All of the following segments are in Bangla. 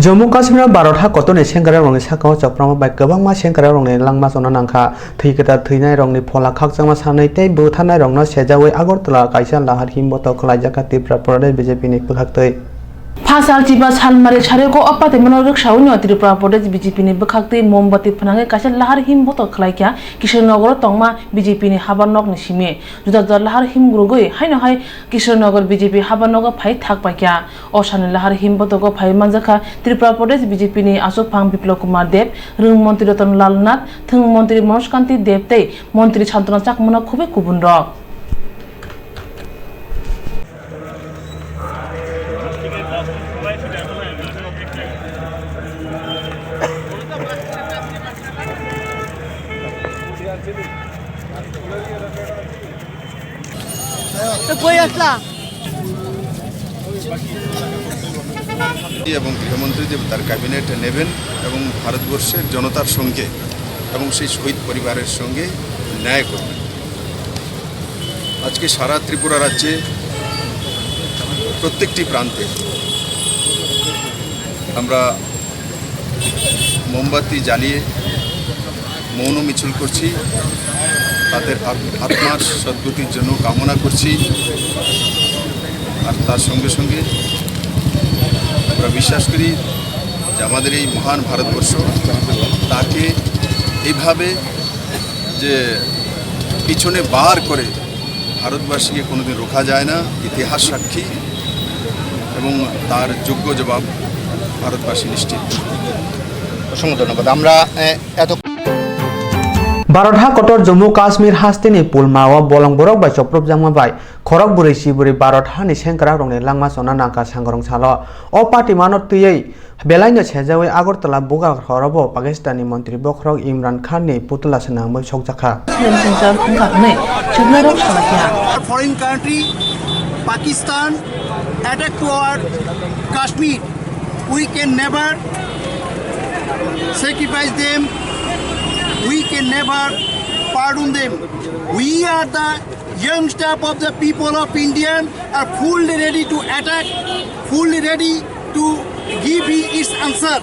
जम्मू काश्मीर भारत हाकतनि सेंग्रा रंनि साकाव चप्रामा बाय गोबांमा सेंग्रा रंनि लांमा जना नांखा थैगोदा थैनाय रंनि फला खाकजामा सानै तै बोथानाय रंनो सेजावै आगरतला कायसा लाहार हिमबत खलायजाका त्रिपुरा प्रदेश बीजेपीनि बोखाक्तै फासाल चिबा सालमारि सारेको अपाते मनो रक्षाउनि त्रिपुरा प्रदेश बीजेपीनि बोखाक्तै मोमबाति फनाङै कायसा लाहार हिमबत खलायक्या किशोरनगर तंमा बीजेपीनि हाबानक निसिमे जुदा लाहार हिमग्रुगै हायनो हाय किशोरनगर बीजेपी हाबानक फाइ थाकपाक्या असानि लाहार हिमबतको फाइ मानजाखा त्रिपुरा प्रदेश बीजेपीनि आसुफां बिप्लव कुमार देव रों मन्त्री रतन लाल नाथ थों मन्त्री मनोज कान्ति देव तै मन्त्री शान्तनु चाकमना खुबै गुबुन र এবং গৃহমন্ত্রী যে তার ক্যাবিনেট নেবেন এবং ভারতবর্ষের জনতার সঙ্গে এবং সেই শহীদ পরিবারের সঙ্গে ন্যায় করবেন। আজকে সারা ত্রিপুরা রাজ্যে প্রত্যেকটি প্রান্তে আমরা মোমবাতি জ্বালিয়ে মৌন মিছিল করছি, তাদের আত্মার সদ্গতির জন্য কামনা করছি। আর তার সঙ্গে সঙ্গে আমরা বিশ্বাস করি যে আমাদের এই মহান ভারতবর্ষ তাকে এইভাবে যে পিছনে বার করে ভারতবাসীকে কোনোদিন রোখা যায় না, ইতিহাস সাক্ষী, এবং তার যোগ্য জবাব ভারতবাসী নিশ্চিত। অসংখ্য ধন্যবাদ। আমরা এত भारत हाकतर जम्मू काश्मीर हास्तिनि पुलमावा बलं borok bai choprop jangma bai khorok buri siburi Bharat hani सेंग्रा रंनि langma sona nangka sangrong salo o party mano tiyei belaino sejawi agartala boga horobo pakistani mantri bokrok imran khan ni putula senangbai sokjaka foreign country Pakistan attack toward Kashmir, we can never sacrifice them, we can never pardon them. We are the young staff of the people of India are fully ready to attack, fully ready to give its answer.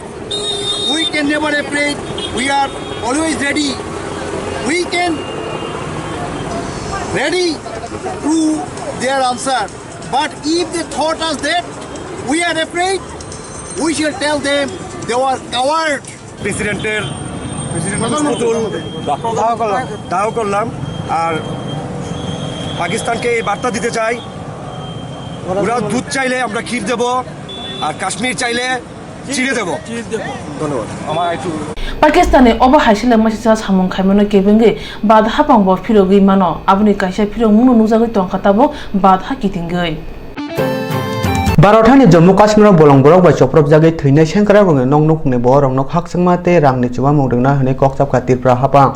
We can never afraid, we are always ready. We can ready to their answer. But if they thought us that we are afraid, we shall tell them they were coward. প্রেসিডেন্টের দাও করলাম আর পাকিস্তানকে এই বার্তা দিতে চাই, ওরা দুধ চাইলে আমরা ক্ষীর দেব আর কাশ্মীর চাইলে চিড়ে দেব। ধন্যবাদ। আমার একটু पाकिस्तान अबा हाइसिला मासिसा सामung खाइमनो केबेंगे बाद हापां बो फिरोगै मानो आबुनि काइसा फिरो मुनु नुजागै तंखाताबो बाद हाकिथिंगै भारत हानि जम्मू काश्मीर बलं borok bai choprop jagai theinai सेंग्रा रंनि नंगनखनि borokno खाकजोंमा ते रांनि चुबा मौदोंना हने ककजाबका त्रिपुरा हापां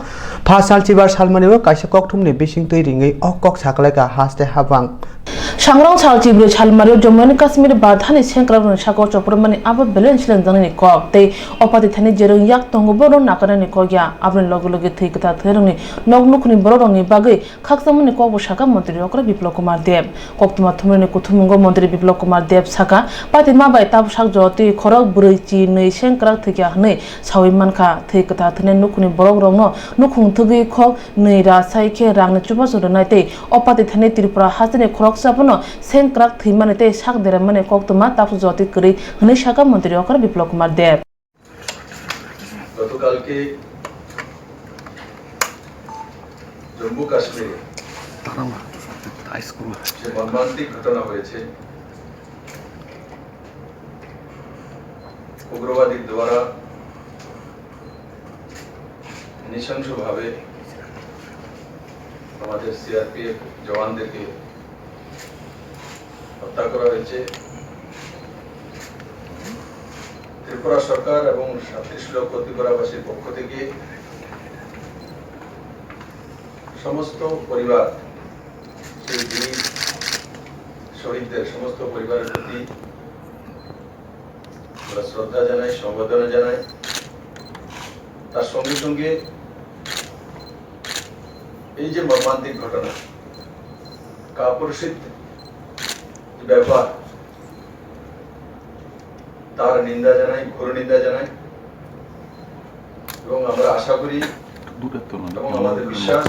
फासाल चिबार सालमानिबो काइसा ककथुमनि बिसिं तै रिङै अकक साकलायका हास्ते हापां सांग्रां सालचिब्रे सालमारियो जम्मू एन्ड काश्मीर बाधानि सेंग्रा रंनि साको चप्रमानि आबा बेलेन्स लेंजांनि कक तै अपाति थानि जेरों याक तंगबो रं नाकरानि कया आबनि लगे लगे थैकथा थैरंनि नगनुखनि बररंनि बागै खाकजामनि कबो साका मन्त्री अक्र बिप्लव कुमार देव कक्तमा थुमनि कुथुमुंग मन्त्री बिप्लव कुमार देव साका पाति माबाय ताब साक जति खरक बुरैचि नै सेंग्रा थैक्या हनै सावै मानखा थैकथा थैने नुखनि बरक रंनो नुखुं थगै खक नै रासायखे रांनि चुबा जरनाय तै अपाति थानि त्रिपुरा हाजनि खरक सापनो सेंग्रा थैमाने तै साक देरामाने कक्तमा ताब जति करै हनै साका मन्त्री अक्र बिप्लव कुमार देव গতকালকে জম্মু কাশ্মীরে যে মর্মান্তিক ঘটনা হয়েছে, উগ্রবাদীর দ্বারা নৃশংসভাবে আমাদের সিআরপিএফ জওয়ানদেরকে হত্যা করা হয়েছে। ত্রিপুরা সরকার এবং 37 লক্ষ ত্রিপুরাবাসীর পক্ষ থেকে সমস্ত পরিবার, সেই বীর শহীদদের সমস্ত পরিবারের প্রতি আমরা শ্রদ্ধা জানাই, সম্বর্ধনা জানাই। তার সঙ্গে সঙ্গে এই যে মর্মান্তিক ঘটনা, কাপুরুষিত ব্যাপার, তার নিন্দা জানাই, ঘোর নিন্দা জানাই এবং আমরা আশা করি এবং আমাদের বিশ্বাস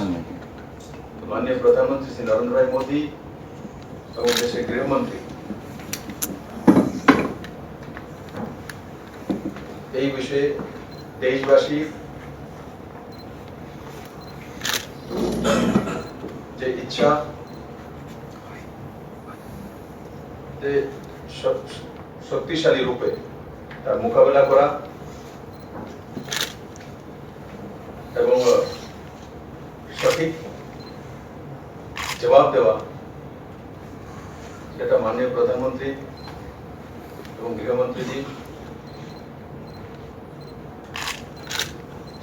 মাননীয় প্রধানমন্ত্রী শ্রী নরেন্দ্র ভাই মোদী এবং দেশের গৃহমন্ত্রী এই বিষয়ে দেশবাসী যে ইচ্ছা যে শক্তিশালী রূপে তার মোকাবেলা করা এবং সঠিক জবাব দেওয়া, যেটা মাননীয় প্রধানমন্ত্রী এবং গৃহমন্ত্রীজি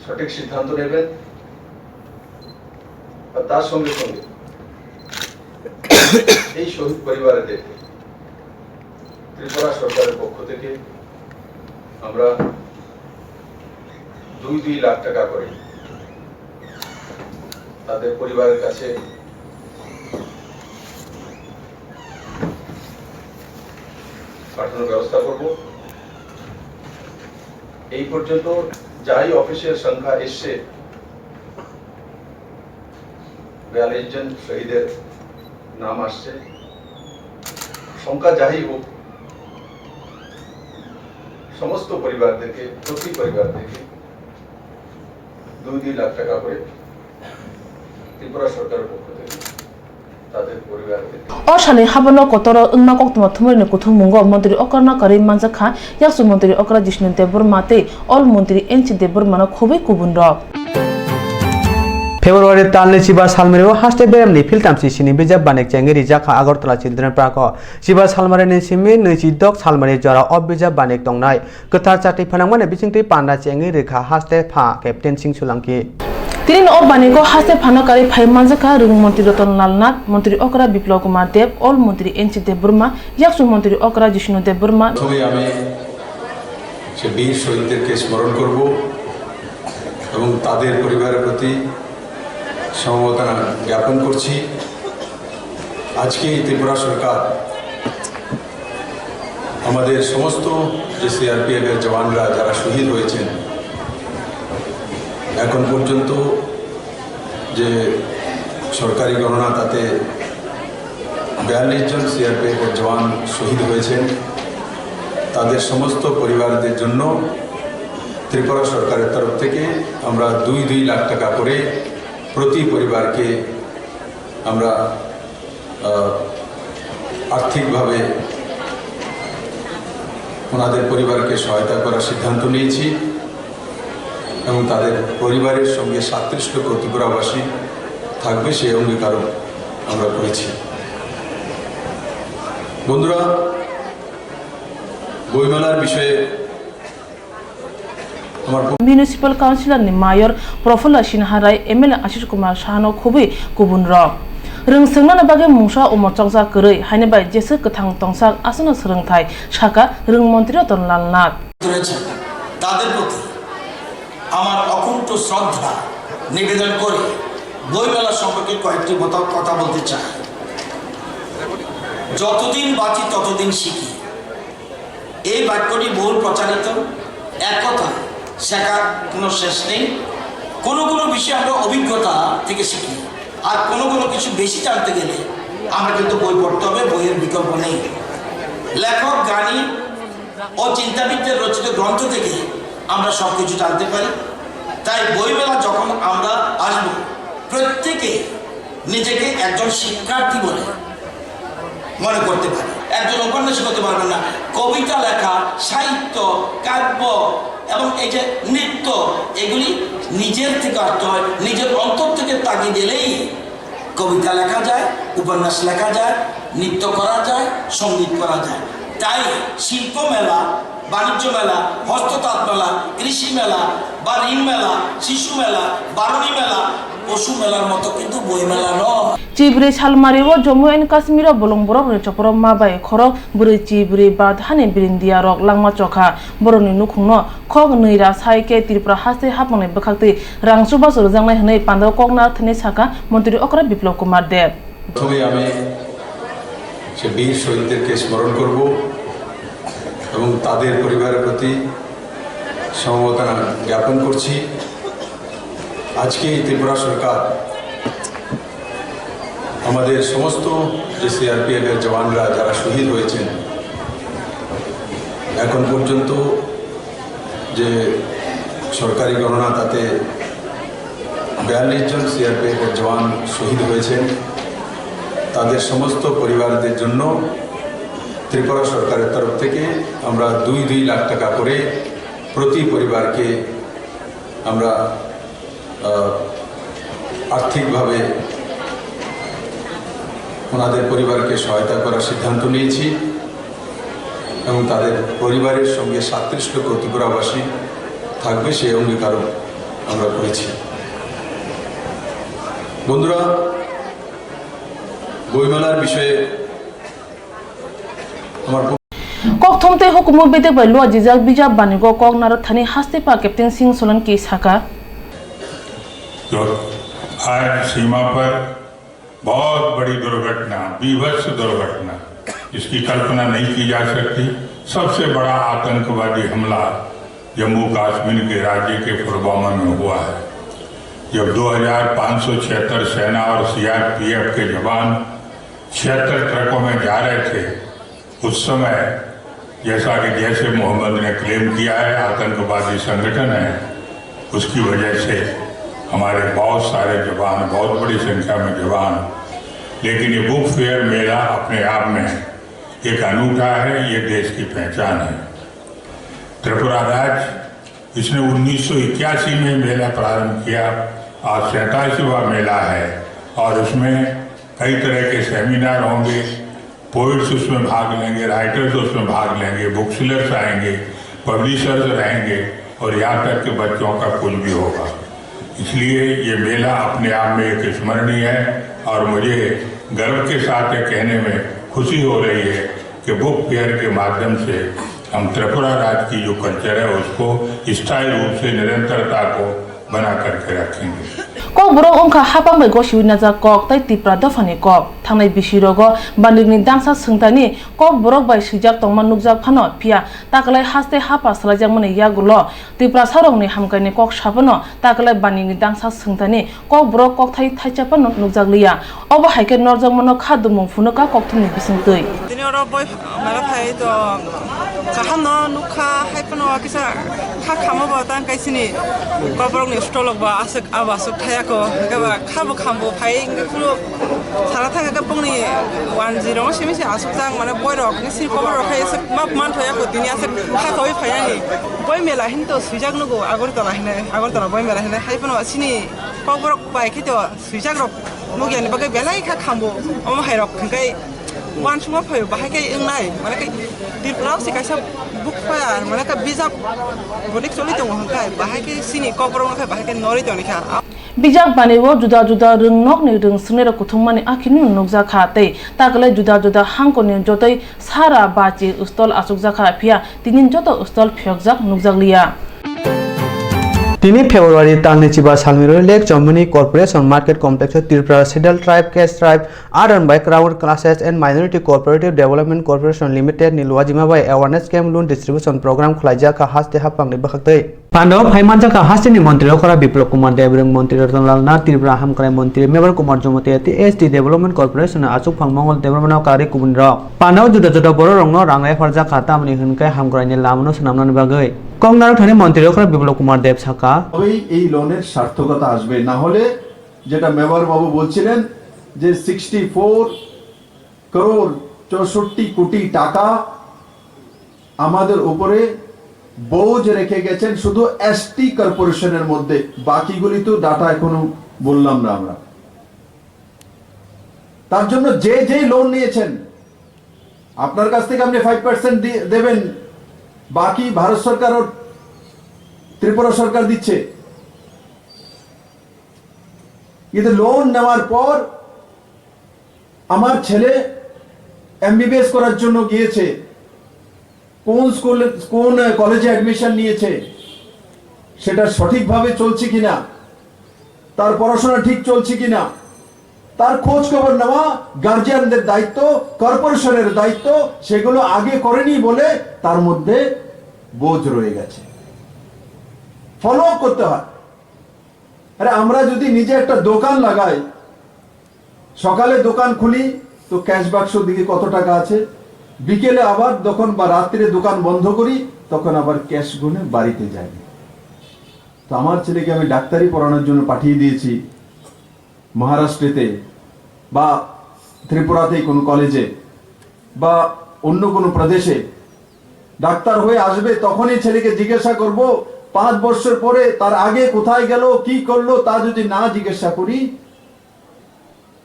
সঠিক সিদ্ধান্ত নেবেন। আর তার সঙ্গে সঙ্গে এই শহীদ পরিবারদের ত্রিপুরা সরকারের পক্ষ থেকে আমরা 2 লাখ টাকা করে তাদের পরিবারের কাছে পাঠানোর ব্যবস্থা করব। এই পর্যন্ত যাই অফিসের সংখ্যা এসছে 42 জন শহীদের নাম আসছে, সংখ্যা যাই হোক সমস্ত পরিবারদেরকে প্রতি পরিবার থেকে 2 লাখ টাকা করে ত্রিপুরা সরকারের পক্ষ থেকে তাদের পরিবারকে অশালে হাবানো কতর 응나 꼭তমা থুমরিনে কুথু মুঙ্গ মন্ত্রী অকরনা কারি মানজাখা ইয়াকসু মন্ত্রী অকরা জিষ্ণু দেবর মাতে অল মন্ত্রী এনচি দেবর মানা খুবই কুবুন রক फेब्रुवारी तालनि चिबा सालमारियाव हास्टे बेरामनि फिल्टामसि सिनि बिजाब बानेक चेंगे रिजाखा आगरतला चिल्ड्रेन पार्कआव चिबा सालमारिनि सिमि 26 सालमारि जरा अब बिजाब बानेक दंनाय गोथार चाटि फोनांमाने बिथिंथि पान्डा चेंगे रेखा हास्टे फा कैप्टेन सिंह सोलंकी तीन अब बानेको हास्टे फानकारि फाइ मानजाखा रंग मंत्री रतन लालनाथ मंत्री अकरा बिप्लव कुमार देव ऑल मंत्री एनसी देव बर्मा याकसु मंत्री अकरा जिष्णु देव बर्मा প্রথমে আমি সে বীর শহীদদেরকে স্মরণ করব এবং তাদের পরিবারের প্রতি সমবেদনা জ্ঞাপন করছি। আজকে ত্রিপুরা সরকার আমাদের সমস্ত যে সিআরপিএফের জওয়ানরা যারা শহীদ হয়েছেন, এখন পর্যন্ত যে সরকারি গণনা তাতে 42 জন সিআরপিএফের জওয়ান শহীদ হয়েছেন, তাদের সমস্ত পরিবারদের জন্য ত্রিপুরা সরকারের তরফ থেকে আমরা 2 লাখ টাকা করে প্রতি পরিবারকে আমরা আর্থিকভাবে ওনাদের পরিবারকে সহায়তা করার সিদ্ধান্ত নিয়েছি এবং তাদের পরিবারের সঙ্গে 37 লক্ষ ত্রিপুরাবাসী থাকবে সেই অঙ্গীকারও আমরা করেছি। বন্ধুরা, বইমেলার বিষয়ে म्युनिसिपल काउंसिलर नि मायर प्रफुल्ल सिन्हाराय एमएलए आशीष कुमार शाहनो खुबै गुबुन रक रोंसोंना बागे मुंसा उमर चंसा करै हायने बाय जेसे गथां तंसा आसनो सोलोंथाय शाखा रों मन्त्री रतन लालनाथ তাদের প্রতি আমার অকুণ্ঠ শ্রদ্ধা নিবেদন করে বইমেলা সম্পর্কে কয়েকটি কথা বলতে চাই। যতদিন বাঁচি ততদিন শিখি, এই বাক্যটি বহুল প্রচারিত। এক কথা, শেখার কোনো শেষ নেই। কোনো কোনো বিষয়ে আমরা অভিজ্ঞতা থেকে শিখি, আর কোনো কিছু বেশি জানতে গেলে আমরা কিন্তু বই পড়তে হবে, বইয়ের বিকল্প নেই। লেখক, গানী ও চিন্তাবিদদের রচিত গ্রন্থ থেকে আমরা সব কিছু জানতে পারি। তাই বইমেলা যখন আমরা আসব, প্রত্যেকে নিজেকে একজন শিক্ষার্থী বলে মনে করতে পারে। একজন উপন্যাসিক হতে পারবেন না, কবিতা লেখা, সাহিত্য, কাব্য এবং এই যে নৃত্য, এগুলি নিজের থেকে আসতে হয়। নিজের অন্তর থেকে তাকিয়ে দিলেই কবিতা লেখা যায়, উপন্যাস লেখা যায়, নৃত্য করা যায়, সঙ্গীত করা যায়। তাই শিল্প মেলা, বাণিজ্য মেলা, হস্ততাঁত মেলা, কৃষি মেলা বা ঋণ মেলা, শিশু মেলা, বারণী মেলা, পশু মেলার মতো কিন্তু বই মেলা নয়। चिब्रे सालमारिव जम्मू एंड काश्मीर बलंबरक चपर माबाय खरक बुरै चिब्रे बाद हाने बिरिंदिया रक लांमा चखा बरनि नुखुंनो खग नैरा साइके त्रिपुरा हासे हापंनाय बखाक्ति रांसुबा सरजांनाय हनै पान्दाव कगना थनै साका मंत्री अकरा बिप्लव कुमार देव প্রথমে আমি সে বীর শহীদদেরকে স্মরণ করব এবং তাদের পরিবারের প্রতি সমবেদনা জ্ঞাপন করছি। আজকে ত্রিপুরা সরকার আমাদের সমস্ত যে সিআরপিএফের জওয়ানরা যারা শহীদ হয়েছেন, এখন পর্যন্ত যে সরকারি গণনা তাতে 42 জন সিআরপিএফের জওয়ান শহীদ হয়েছেন। তাদের সমস্ত পরিবারদের জন্য ত্রিপুরা সরকারের তরফ থেকে আমরা 2 লাখ টাকা করে প্রতি পরিবারকে আমরা আর্থিকভাবে ওনাদের পরিবারকে সহায়তা করার সিদ্ধান্ত নিয়েছি এবং তাদের পরিবারের সঙ্গে 37 লক্ষ ত্রিপুরাবাসী থাকবে সেই অঙ্গীকারও আমরা করেছি। বন্ধুরা, বইমেলার বিষয়ে আমার kok thomte hukumu bete bai lo jijak bijak banigo kok narat thani hastepa captain Singh Solanki साका तो आज सीमा पर बहुत बड़ी दुर्घटना, बीभत्स दुर्घटना, इसकी कल्पना नहीं की जा सकती। सबसे बड़ा आतंकवादी हमला जम्मू कश्मीर के राज्य के पुलवामा में हुआ है। जब 2576 सेना और सीआरपीएफ के जवान 76 ट्रकों में जा रहे थे, उस समय जैसा कि जैसे मोहम्मद ने क्लेम किया है आतंकवादी संगठन है, उसकी वजह से हमारे बहुत सारे जवान, बहुत बड़ी संख्या में जवान, लेकिन ये बुक फेयर मेला अपने आप में एक अनूठा है, ये देश की पहचान है। त्रिपुरा राज्य इसने 1981 में मेला प्रारंभ किया, आज 87वां मेला है और उसमें कई तरह के सेमिनार होंगे, पोइट्स उसमें भाग लेंगे, राइटर्स उसमें भाग लेंगे, बुक सेलर्स आएंगे, पब्लिशर्स रहेंगे और यहाँ तक के बच्चों का कुछ भी होगा। इसलिए ये मेला अपने आप में एक स्मरणीय है और मुझे गर्व के साथ ये कहने में खुशी हो रही है कि बुक फेयर के माध्यम से हम त्रिपुरा राज्य की जो कल्चर है उसको स्थायी रूप से निरंतरता को बना करके रखेंगे। kok borok ongkha hapang bai go siwina ja kok tai tipra dofani kok thangnai bisirogo bandingni dangsa sungtani kok borok bai sijak tongma nukjak phano pia taklai haste hapa salajak mane yagulo tipra sarongni hamkaini kok sabono taklai bandingni dangsa sungtani kok borok kok thai thaichapano nukjak liya obo haike norjak mano khadumung funuka kok thumni bisingtui tini oro boy mala thai to kahano nukha haipano kisa kha khamo ba tang kaisini koborok ni stolok ba asuk abasuk thaya ko gaba khabo khambo phai ngkhulu sara thaka ka pungni 10 simisi asukjang mane boy rok ni sin koborok khai asuk map man thoya ko tini asuk kha khoi phayani boy mela hinto sujak nugo agortala boy mela hine haipano asini koborok bai khito sujak rok mugiani bagai belai kha khambo om hai rok khai wan suma phayo bahai kai engnai mane kai dirprao se kaisa book phaya mane ka bijak bodik choli tong hangkai bahai kai sini koborok khai bahai kai nori tong nikha bijak banigo juda juda rungnok ni rung sunera kuthungmani akhini nukjakha tei taklai juda juda hangkoni jotoi sara bachi ustol asukjakha phia tinin joto ustol phyokjak nukjakliya 3 February তালনিচিবা সালমিরো লেক জম্মুনি corporation market complex Tripura scheduled tribe caste tribe আর্ন backward classes and minority cooperative development corporation limited ni luajima bai awareness camp loan distribution program khulaija ka haste hapangni bakhaktei Pandau Phaimanjak ka haste ni mantri okora Biplop Kumar Debrang mantri Ratanlal na Tripura hamkrai mantri Member Kumar Jomoti ati SD Development Corporation achuk phangmongol development kari kubun ro Pandau juda juda boro rongno rangai farja khata amni hunkai hamkrai ni lamno sanamnan bagai কংনার থানে মন্ত্রী ওখানে বিপ্লব কুমার দেব সাকা এই লোনের সার্থকতা আসবে না হলে যেটা মেয়র বাবু বলছিলেন যে 64 করোড় 64 কোটি টাকা আমাদের উপরে বোঝ রেখে গেছেন শুধু এসটি কর্পোরেশনের মধ্যে বাকিগুলি তো ডাটা এখনো বললাম না আমরা তার জন্য যে লোন নিয়েছেন আপনার কাছ থেকে আপনি 5% দেবেন বাকি ভারত সরকার ও ত্রিপুরা সরকার দিচ্ছে কিন্তু লোন নেওয়ার পর আমার ছেলে এমবিবিএস করার জন্য গিয়েছে কোন কলেজে অ্যাডমিশন নিয়েছে সেটা সঠিকভাবে চলছে কিনা তার পড়াশোনা ঠিক চলছে কিনা তার খোঁজ খবর নেওয়া গার্জিয়ানদের দায়িত্ব, কর্পোরেশনের দায়িত্ব, সেগুলো আগে করেনি বলে তার মধ্যে বোঝ রয়ে গেছে। ফলো করতে হয়। আরে আমরা যদি নিজে একটা দোকান লাগাই, সকালে দোকান খুলি তো ক্যাশ বাক্স দিকে কত টাকা আছে, বিকেলে আবার যখন বা রাত্রে দোকান বন্ধ করি তখন আবার ক্যাশ গুনে বাড়িতে যাই। তো আমার ছেলেকে আমি ডাক্তারি পড়ানোর জন্য পাঠিয়ে দিয়েছি মহারাষ্ট্রেতে বা ত্রিপুরাতে কোনো কলেজে বা অন্য কোনো প্রদেশে। ডাক্তার হয়ে আসবে, তখনই ছেলেকে জিজ্ঞাসা করব 5 বছর পরে তার আগে কোথায় গেল, কি করলো, তা যদি না জিজ্ঞাসা করি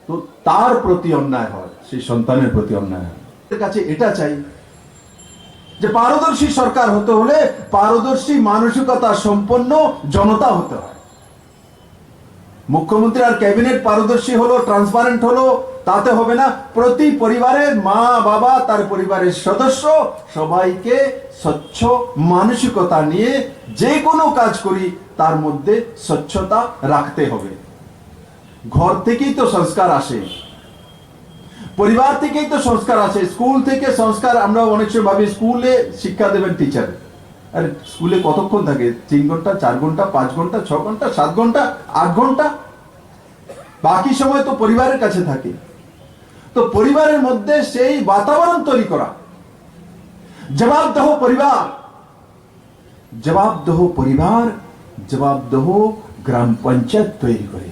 তো তার প্রতি অন্যায় হয়, সেই সন্তানের প্রতি অন্যায় হয়। কাছে এটা চাই যে পারদর্শী সরকার হতে হলে পারদর্শী মানসিকতা সম্পন্ন জনতা হতে হয়। মুখ্যমন্ত্রী আর ক্যাবিনেট পারদর্শী হলো, ট্রান্সপারেন্ট হলো, তাতে হবে না। প্রতি পরিবারের মা বাবা, তার পরিবারের সদস্য সবাইকে স্বচ্ছ মানসিকতা নিয়ে যে কোনো কাজ করি তার মধ্যে স্বচ্ছতা রাখতে হবে। ঘর থেকেই তো সংস্কার আসে, পরিবার থেকেই তো সংস্কার আসে, স্কুল থেকে সংস্কার। আমরা অনেক সময় ভাবি স্কুলে শিক্ষা দেবেন টিচার, আর স্কুলে কতক্ষণ থাকে? 3 ঘন্টা, 4 ঘন্টা, 5 ঘন্টা, 6 ঘন্টা, 7 ঘন্টা, 8 ঘন্টা, বাকি সময় তো পরিবারের কাছে থাকে। তো পরিবারের মধ্যে সেই বাতাবরণ তৈরি করা, জবাবদেহ পরিবার, জবাবদেহ পরিবার, জবাবদেহ গ্রাম পঞ্চায়েত তৈরি করে,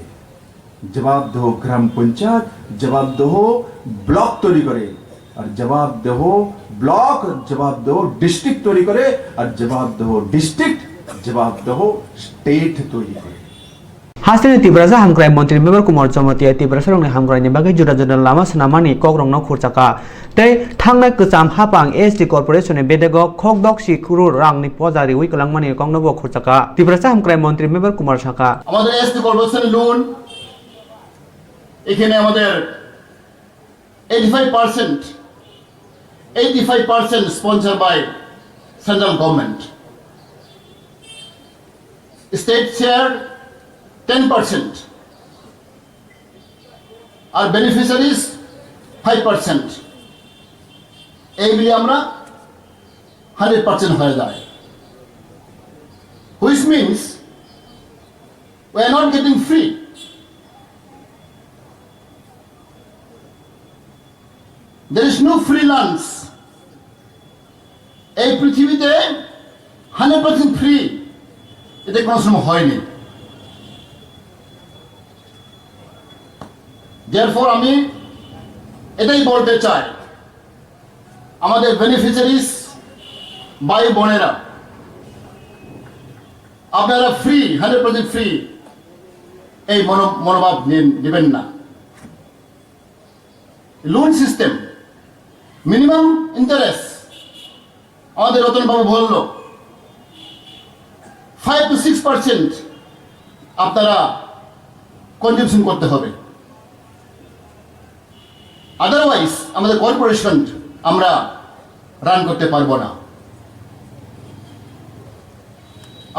জবাবদেহ গ্রাম পঞ্চায়েত জবাবদেহ ব্লক তৈরি করে, আর জবাবদেহ ব্লক জবাবদেহ ডিস্ট্রিক্ট তৈরি করে, আর জবাবদেহ ডিস্ট্রিক্ট জবাবদেহ স্টেট তৈরি করে। हासिल तिब्राजा हामग्राय मंत्री मेबर कुमार जमतिया तिब्रासा रंनि हामग्रायनि बागै जुदा जुदा लामा सानामानि कक रंनो खुरचाका तै थांनाय गोजाम हापां एसडी कर्पोरेशननि बेदेगो खकदक सिखुरु रांनि पजारि उइकलांमानि कंनबो खुरचाका तिब्रासा हामग्राय मंत्री मेबर कुमार साका আমাদের এসটি কর্পোরেশন লোন এখানে আমাদের 85% sponsor by central government, state share 10%, আর বেনিফিশিয়ারিজ 5%। এই মিলিয়ে আমরা 100% হয়ে যায়, which means we are not getting free. There is no free lunch. এই পৃথিবীতে 100% ফ্রি এতে কোনো সময় হয়নি। Therefore আমি এটাই বলতে চাই, আমাদের বেনিফিশিয়ারিজ ভাই বোনেরা, আপনারা ফ্রি 100% ফ্রি এই মনোভাব নেবেন না। লোন সিস্টেম মিনিমাম ইন্টারেস্ট আমাদের রতনবাবু বলল 5 to 6% আপনারা কনজিউশন করতে হবে, আদারওয়াইজ আমাদের কর্পোরেশন আমরা রান করতে পারবো না।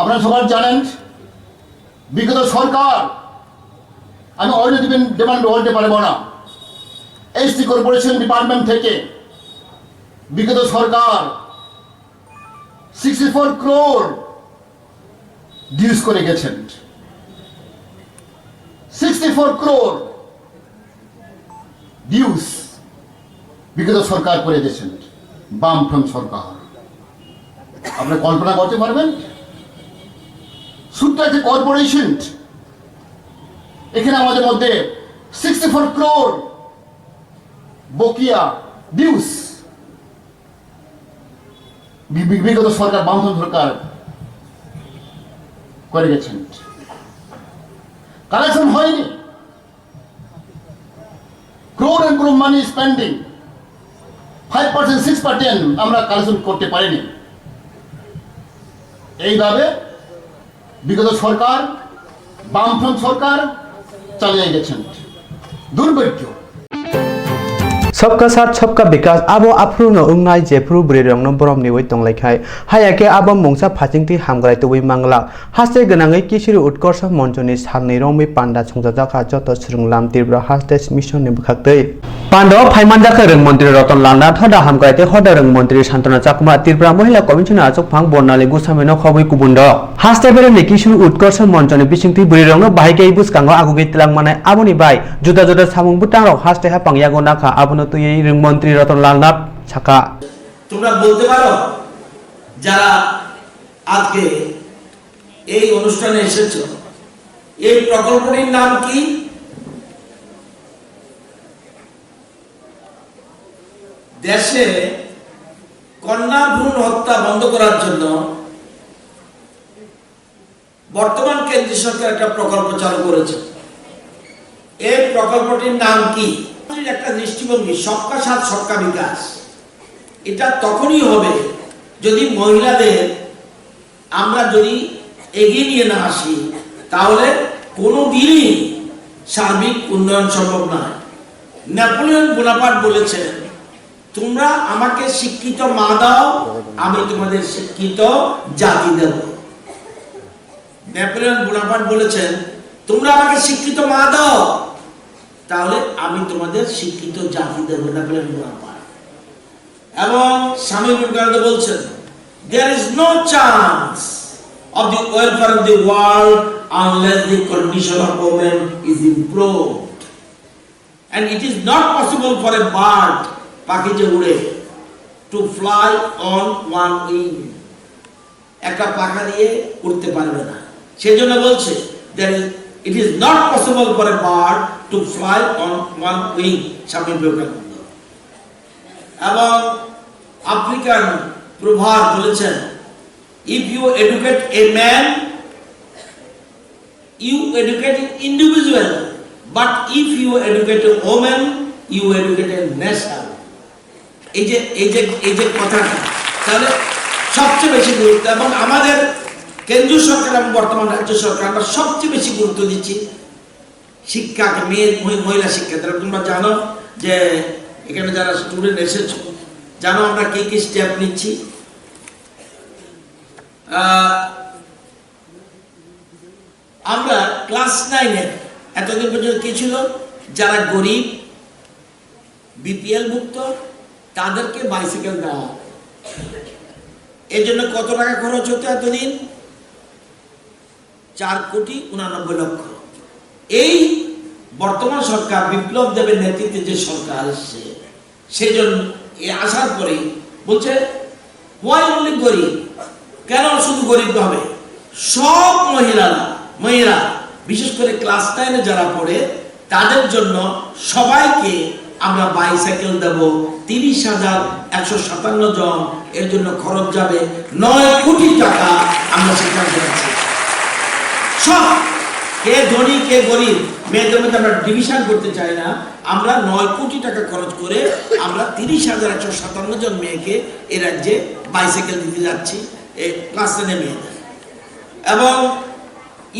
আপনারা সবাই জানেন বিগত সরকার, আমি অন্য ডিমান্ড বলতে পারবো না, এসটি কর্পোরেশন ডিপার্টমেন্ট থেকে বিগত সরকার 64 crore ডিউস করে গেছেন। 64 crore ডিউস বিগত সরকার করে দিয়েছেন, বামফ্রন্ট সরকার। আপনি কল্পনা করতে পারবেন? শুধু একটা কর্পোরেশন, এখানে আমাদের মধ্যে 64 crore বকিয়া ডিউস বিগত সরকার, বামফ্রন্ট সরকার করে গেছেন। কালেকশন হয়নি, crore and crore money spending, 5%, 6% আমরা কালেকশন করতে পারিনি। এইভাবে বিগত সরকার, বামফ্রন্ট সরকার চালিয়ে গেছেন। দুর্ভাগ্য। सबका साथ सबका विकास आबो आफ्रुनो उंगनाय जेफ्रु बुरिरंनो बरमनि वै तंलायखाय हायाके आबो मुंसा फाचिंथि हामग्राय तवै मांगला हास्ते गनाङै किसिरि उत्कर्ष मन्चनि साननै रंमै पान्डा संजाजाखा जत सुरुंलाम तीव्र हास्टेस मिशन नि बखाक्तै पान्डव फाइमानजाखा रों मन्त्रि रतनलाल नाथ हदा हामग्रायते हदा रों मन्त्रि शान्तना चाकमा तीव्र महिला कमिसन आचक फां बन्नाले गुसामेनो खबै कुबुन्द हास्ते बेरे किसिरि उत्कर्ष मन्चनि बिसिंथि बुरिरंनो बाहायके बुसकांगो आगुगे तिलां माने आबोनि बाय जुदा जुदा सामुं बुटांग हास्ते हा पांयागो नाखा आबोनो तुयै रों मन्त्रि रतनलाल नाथ ছাকা তোমরা বলতে পারো যারা আজকে এই অনুষ্ঠানে এসেছো এই প্রকল্পটির নাম কি? দেশে কন্যা ভ্রূণ হত্যা বন্ধ করার জন্য বর্তমান কেন্দ্রীয় সরকার একটা প্রকল্প চালু করেছে। এই প্রকল্পটির নাম কি? একটা দৃষ্টিভঙ্গি সবকা সাথ সবকা বিকাশ। এটা তখনই হবে যদি মহিলাদের আমরা যদি এগিয়ে নিয়ে না আসি, তাহলে কোনোদিনই সার্বিক উন্নয়ন সম্ভব নয়। নেপোলিয়ন বোনাপার্ট বলেছেন, তোমরা আমাকে শিক্ষিত মা দাও, আমি তোমাদের শিক্ষিত জাতি দেব। নেপোলিয়ন বোনাপার্ট বলেছেন, তোমরা আমাকে শিক্ষিত মা দাও, তাহলে আমি তোমাদের শিক্ষিত জাতি দেব। Napoleon Bonaparte. এবং স্বামী বিবেকানন্দ বলছেন, there is no chance of the welfare of the world unless the condition of women is improved, and it is not possible for a bird পাখিতে উড়ে to fly on one wing, একটা পাখা দিয়ে উড়তে পারবে না। সেজন্য বলছে it is not possible for a bird to fly on one wing, Swami Vivekananda. এবং আফ্রিকান প্রভাব বলেছেন, if you educate a man you educate an individual, but if you educate a woman you educate a nation। এই যে কথাটা তাহলে সবচেয়ে বেশি গুরুত্ব, এবং আমাদের কেন্দ্রীয় সরকার এবং বর্তমান রাজ্য সরকার আমরা সবচেয়ে বেশি গুরুত্ব দিচ্ছি শিক্ষাকে, মহিলা শিক্ষা। তোমরা জানো যে এখানে যারা স্টুডেন্ট এসেছো জানো আমরা কি কি স্টেপ নিচ্ছি। আমরা ক্লাস 9-এ এতদিন পর্যন্ত কি ছিল, যারা গরিব বিপিএল মুক্ত তাদেরকে বাইসাইকেল দেওয়া। এর জন্য কত টাকা খরচ হতো এতদিন? 4,89,00,000,000। এই বর্তমান সরকার বিপ্লব দেবের নেতৃত্বে যে সরকার এসছে, সেজন্য আসার পরে বলছে ওয়াই অনলি গরিব, কেন শুধু গরিব হবে? সব মহিলা বিশেষ করে ক্লাস 9-এ যারা পড়ে তাদের জন্য সবাইকে আমরা বাইসাইকেল দেব। 30,157 জন, এর জন্য খরচ যাবে 9 কোটি টাকা। আমরা সিদ্ধান্ত নিয়েছি সব, কে ধনী কে গরিব মেয়েদের মধ্যে আমরা ডিভিশন করতে চাই না। আমরা 9 কোটি টাকা খরচ করে আমরা 30,157 জন মেয়েকে এ রাজ্যে বাইসাইকেল দিতে যাচ্ছি ক্লাস 9-এ মেয়েদের। এবং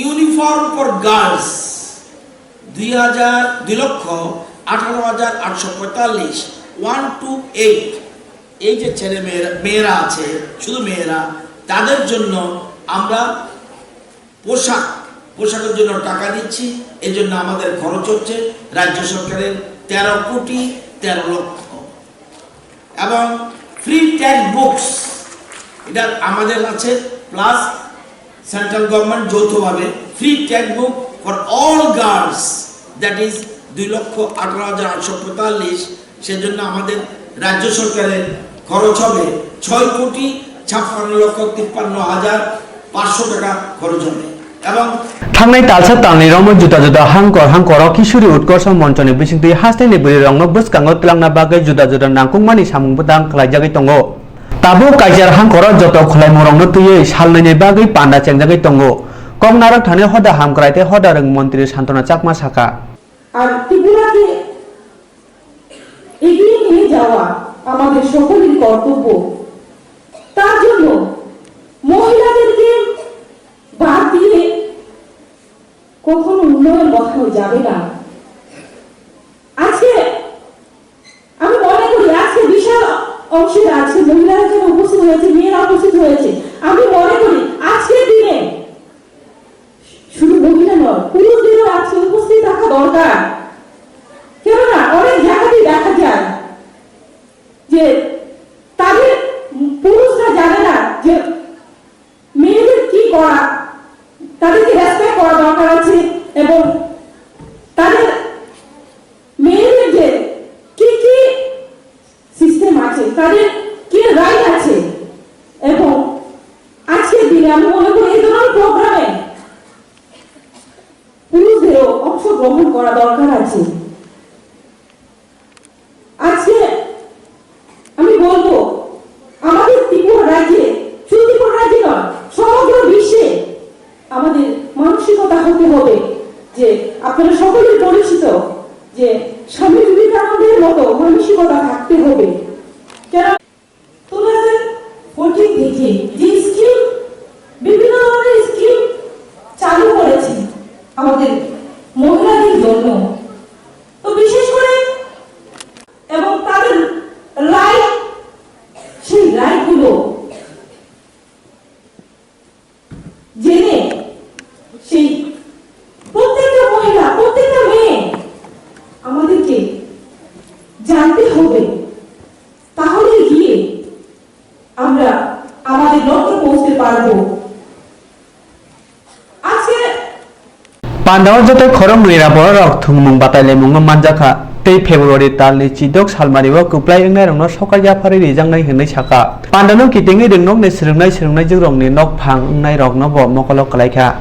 ইউনিফর্ম ফর গার্লস 2,18,845 1 to 8, এই যে ছেলে মেয়েরা আছে, শুধু মেয়েরা, তাদের জন্য আমরা পোশাকের জন্য টাকা দিচ্ছি। এই জন্য আমাদের খরচ হচ্ছে রাজ্য সরকারের 13,13,00,000। এবং ফ্রি টেক্সট বুকস এটা আমাদের আছে, প্লাস সেন্ট্রাল গভর্নমেন্ট যৌথভাবে free text book for all girls, that is 2,18,845। সেজন্য আমাদের রাজ্য সরকারের খরচ হবে 6,56,53,500 টাকা খরচ হবে। এবং थांनाय तालसा तालनि रंमो जुदा जुदा हांकर किशोरी उत्कर्ष मंचनि बिसिंथि हास्टेनि बुरिरंनो बुसकांगो तिलांना बागै जुदा जुदा नांकुंमानि सामुंबुदां खालायजागै दङ। ताबो काइजार हांकर जत खलायमुरंनो तुयै सालनैनि बागै पान्डा चेंजागै दङ। कंगनारक थाने हदा हामग्रायते हदा रों मन्त्रि शान्तना चाकमा साका। আর ত্রিপুরাকে এগিয়ে নিয়ে যাওয়া আমাদের সকলের কর্তব্য। তার জন্য মহিলাদেরকে বাদ দিয়ে কখনো উন্নয়ন দেখানো যাবে না। আজকে উপস্থিত হয়েছে। আমি মনে করি আজকের দিনে শুধু মহিলা নয়, পুরুষদেরও আজকে উপস্থিত থাকা দরকার। কেননা অনেক জায়গাতেই দেখা যায় যে তাদের পুরুষরা জানে না যে মেয়েদের কি করা, তাদেরকে রেসপেক্ট করা দরকার আছে এবং তাদের মেয়েদের যে কি কি সিস্টেম আছে, তাদের কি রাইট আছে। এবং আজকের দিনে আমি মনে করি এই ধরনের প্রোগ্রামে পুরুষদেরও অংশগ্রহণ করা দরকার আছে। আজকে আমি বলবো আমাদের ত্রিপুরা রাজ্যে, শুধু ত্রিপুরা রাজ্যে নয়, সমগ্র বিশ্বে আমাদের মানসিকতা হতে হবে যে আপনারা সকলেই পরিচিত যে স্বামী বিবেকানন্দের মতো মানসিকতা থাকতে হবে। কেন 2014 থেকে যে স্কিম, বিভিন্ন ধরনের স্কিম চালু করেছে আমাদের মহিলাদের জন্য, তো বিশেষ করে এবং তাদের রাইট, সেই রাইটগুলো জেনে সেই প্রত্যেকটা মহিলা, প্রত্যেকটা মেয়ে আমাদেরকে জানতে হবে, তাহলে গিয়ে আমরা আমাদের লক্ষ্যে পৌঁছতে পারবো। আজকে Pandawa jotai khorong nira borok thungmung batai mung manjaka tei February talni chidok salmariwa kuplai engnai rongno sokar jafari rijangnai hinai saka. Pandano kitingi ringnok ni sirungnai jingrongni nok phang engnai rokno bo mokolok kalaikha.